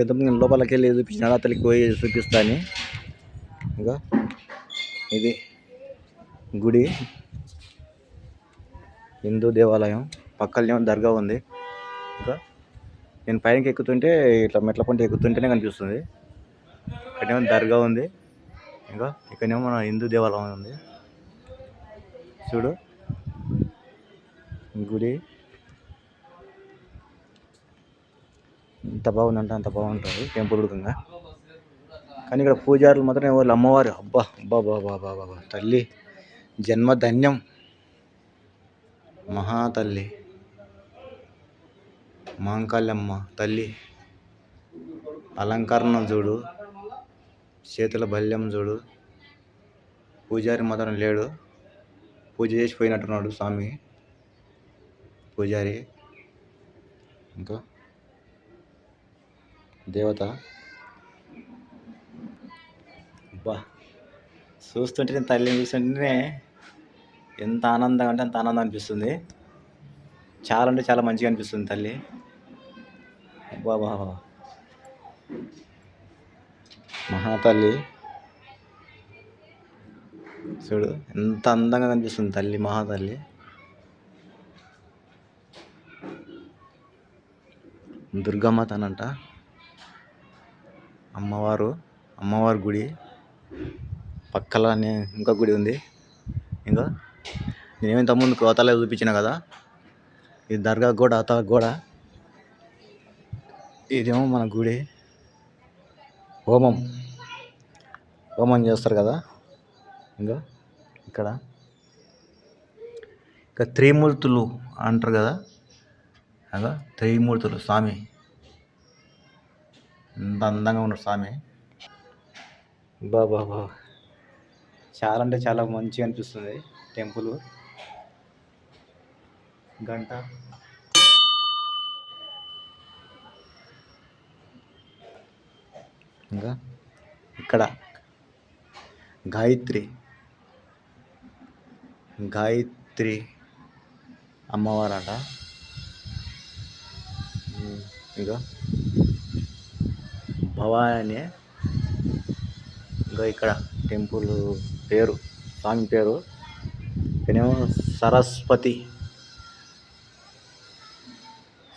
గతం నేను లోపలికి వెళ్ళి చూపించిన అతలికి పోయి చూపిస్తాను. ఇంకా ఇది గుడి, హిందూ దేవాలయం. పక్కనే దర్గా ఉంది. ఇంకా నేను పైనకి ఎక్కుతుంటే ఇట్లా మెట్ల పంట ఎక్కుతుంటేనే కనిపిస్తుంది. ఇక్కడేమో దర్గా ఉంది. ఇంకా ఇక్కడేమో మన హిందూ దేవాలయం ఉంది. చూడు గుడి ఎంత బాగుందంటే అంత బాగుంటుంది టెంపుల్ ఉడకంగా. కానీ ఇక్కడ పూజారులు మాత్రం ఎవరు అమ్మవారు. అబ్బా అబ్బా బాబా బాబా తల్లి జన్మధన్యం. మహాతల్లి మాంకాళమ్మ తల్లి అలంకరణ చూడు, చేతుల బల్యం చూడు. పూజారి మాత్రం లేడు, పూజ చేసి పోయినట్టున్నాడు స్వామి పూజారి. ఇంకా దేవత అబ్బా చూస్తుంటే తల్లిని చూస్తుంటేనే ఎంత ఆనందంగా అంటే అంత ఆనందం అనిపిస్తుంది. చాలా అంటే చాలా మంచిగా అనిపిస్తుంది తల్లి. అబ్బా బాబా మహాతల్లి చూడు ఎంత అందంగా కనిపిస్తుంది తల్లి మహాతల్లి. దుర్గామాత అనంట అమ్మవారు గుడి. పక్కలనే ఇంకా గుడి ఉంది. ఇంకా నేనేమో ఇంతకుముందు కోతలే చూపించిన కదా, ఇది దర్గా గోడ, అత గోడ. ఇదేమో మన గుడి. హోమం చేస్తారు కదా. ఇంకా ఇక్కడ త్రిమూర్తులు అంటారు కదా, అలా త్రిమూర్తులు స్వామి. ఎంత అందంగా ఉన్నాడు స్వామి. బాబా చాలా అంటే చాలా మంచిగా అనిపిస్తుంది టెంపుల్. గంట ఇంకా ఇక్కడ గాయత్రి అమ్మవారట. ఇంకా భవాని. ఇంకా ఇక్కడ టెంపుల్ పేరు, స్వామి పేరు ఇక్కడేమో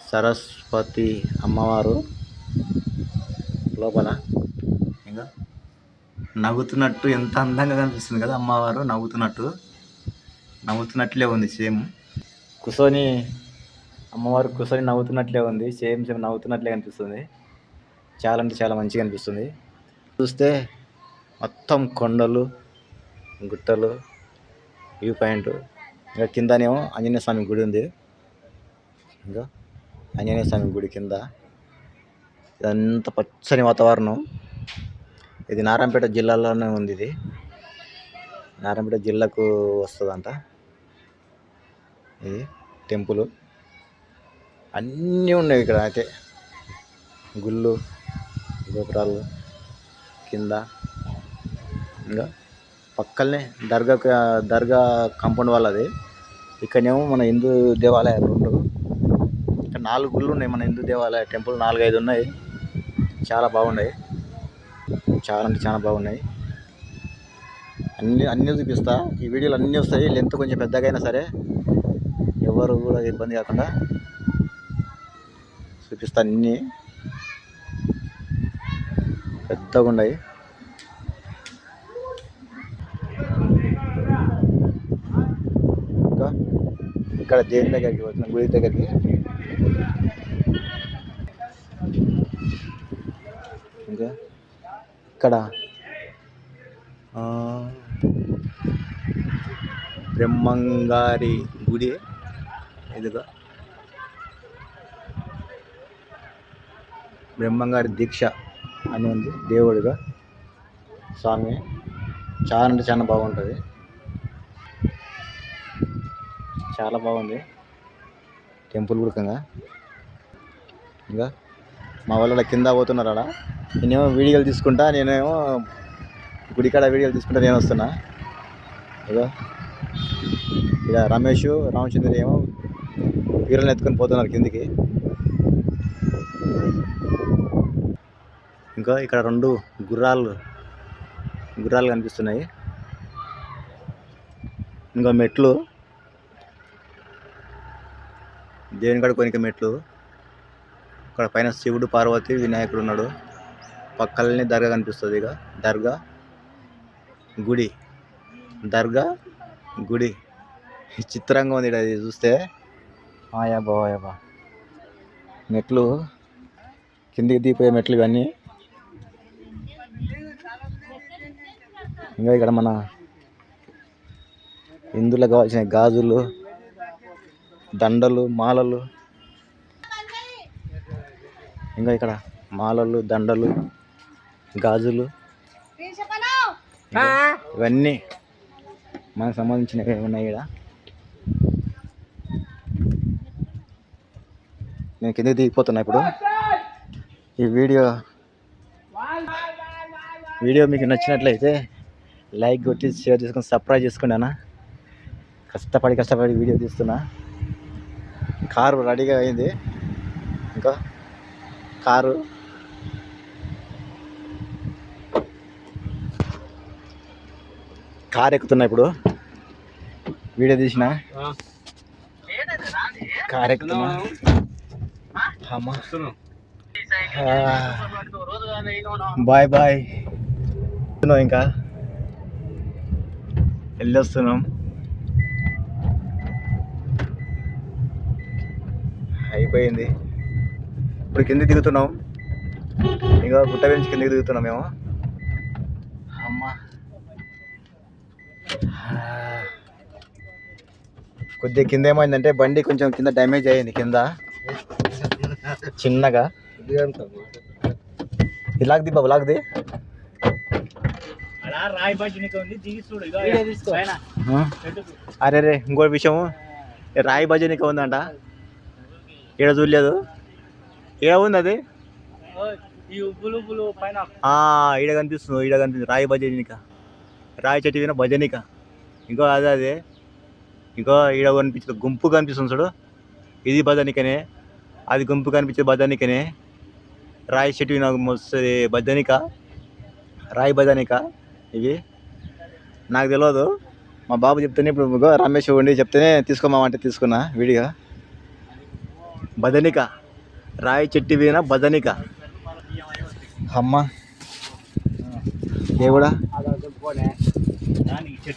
సరస్వతి అమ్మవారు లోపల. ఇంకా నవ్వుతున్నట్టు ఎంత అందంగా కనిపిస్తుంది కదా అమ్మవారు. నవ్వుతున్నట్లే ఉంది సేమ్. అమ్మవారు కూర్చొని నవ్వుతున్నట్లే ఉంది. సేమ్ నవ్వుతున్నట్లే కనిపిస్తుంది. చాలా అంటే చాలా మంచిగా అనిపిస్తుంది. చూస్తే మొత్తం కొండలు, గుట్టలు, వ్యూ పాయింట్. ఇంకా కిందనేమో ఆంజనేయ స్వామి గుడి ఉంది. ఇంకా ఆంజనేయ స్వామి గుడి కింద ఇదంతా పచ్చని వాతావరణం. ఇది నారాయణపేట జిల్లాలోనే ఉంది. ఇది నారాయణపేట జిల్లాకు వస్తుందంట ఇది టెంపుల్. అన్నీ ఉన్నాయి ఇక్కడ అయితే, గుళ్ళు, గోపురాలు కింద. ఇంకా పక్కనే దర్గా కాంపౌండ్ వాళ్ళది. ఇక్కడనేమో మన హిందూ దేవాలయాలు 2, ఇక్కడ 4 గుళ్ళు ఉన్నాయి. మన హిందూ దేవాలయ టెంపుల్ 4-5 ఉన్నాయి. చాలా బాగున్నాయి. చాలా అంటే చాలా బాగున్నాయి. అన్నీ చూపిస్తా. ఈ వీడియోలు అన్నీ వస్తాయి. లెంత్ కొంచెం పెద్దగా అయినా సరే ఎవరు కూడా ఇబ్బంది కాకుండా చూపిస్తా. అన్నీ పెద్దగా ఉన్నాయి. ఇంకా ఇక్కడ దేవుని దగ్గరికి వచ్చిన గుడి దగ్గరికి. ఇంకా ఇక్కడ బ్రహ్మంగారి గుడి. ఇదిగా బ్రహ్మంగారి దీక్ష అని ఉంది దేవుడిగా స్వామి. చాలా అంటే చాలా బాగుంటుంది. చాలా బాగుంది టెంపుల్ ఉడకంగా. ఇంకా మా వాళ్ళ కింద పోతున్నారు ఆడ. నేనేమో వీడియోలు తీసుకుంటా, నేనేమో గుడికాడ వీడియోలు తీసుకుంటా నేను వస్తున్నా. ఇదో ఇక రమేష్, రామచంద్ర ఏమో వీరలను ఎత్తుకొని పోతున్నారు కిందికి. ఇంకా ఇక్కడ 2 గుర్రాలు కనిపిస్తున్నాయి. ఇంకా మెట్లు, దేవుని కాడ కొనికి మెట్లు. ఇక్కడ పైన శివుడు, పార్వతి, వినాయకుడు ఉన్నాడు. పక్కనే దర్గా కనిపిస్తుంది. ఇక దర్గా గుడి చిత్రంగా ఉంది. ఇది చూస్తే ఆయా మెట్లు, కిందికి దిగిపోయే మెట్లు ఇవన్నీ. ఇంకా ఇక్కడ మన హిందువులకు కావాల్సిన గాజులు, దండలు, మాలలు, ఇంకా ఇక్కడ మాలలు, దండలు, గాజులు ఇవన్నీ మనకు సంబంధించినవి ఉన్నాయి. ఇక్కడ నేను కిందకి దిగిపోతున్నా ఇప్పుడు. ఈ వీడియో మీకు నచ్చినట్లయితే లైక్ కొట్టి షేర్ చేసుకొని సబ్స్క్రైబ్ చేసుకోండి అన్న. కష్టపడి వీడియో తీస్తున్నా. కారు రెడీగా అయింది. ఇంకా కారు ఎక్కుతున్నా ఇప్పుడు. వీడియో తీసిన కారు ఎక్కుతున్నా. బాయ్ ఇంకా వెళ్ళొస్తున్నాం. అయిపోయింది. ఇప్పుడు కిందికి దిగుతున్నాం. ఇంకా గుట్ట నుంచి కిందికి దిగుతున్నాం మేము. అమ్మా కొద్దిగా కింద ఏమైందంటే బండి కొంచెం కింద డ్యామేజ్ అయ్యింది. కింద చిన్నగా ఇలాగది బాబు లాగది. అరే ఇంకో విషయం, రాయి భజనిక ఉందంట. ఈడ చూడలేదు. ఈడ ఉంది అది. ఈడ కనిపిస్తుంది. రాయి భజనిక, రాయి చెట్టు విన భజనిక. ఇంకో అదే ఇంకో ఈడ కనిపించింది, గుంపు కనిపిస్తుంది చూడు, ఇది భజనికనే. అది గుంపు కనిపించేది భజనికనే. రాయి చెట్టు విన భజనిక, రాయి భజనిక. ఇవి నాకు తెలియదు. మా బాబు చెప్తేనే ఇప్పుడు రమేష్ ఉండి చెప్తేనే తీసుకోమామంటే తీసుకున్నా విడిగా. భజనిక, రాయి చెట్టు విన భజనిక. అమ్మ దేవుడా.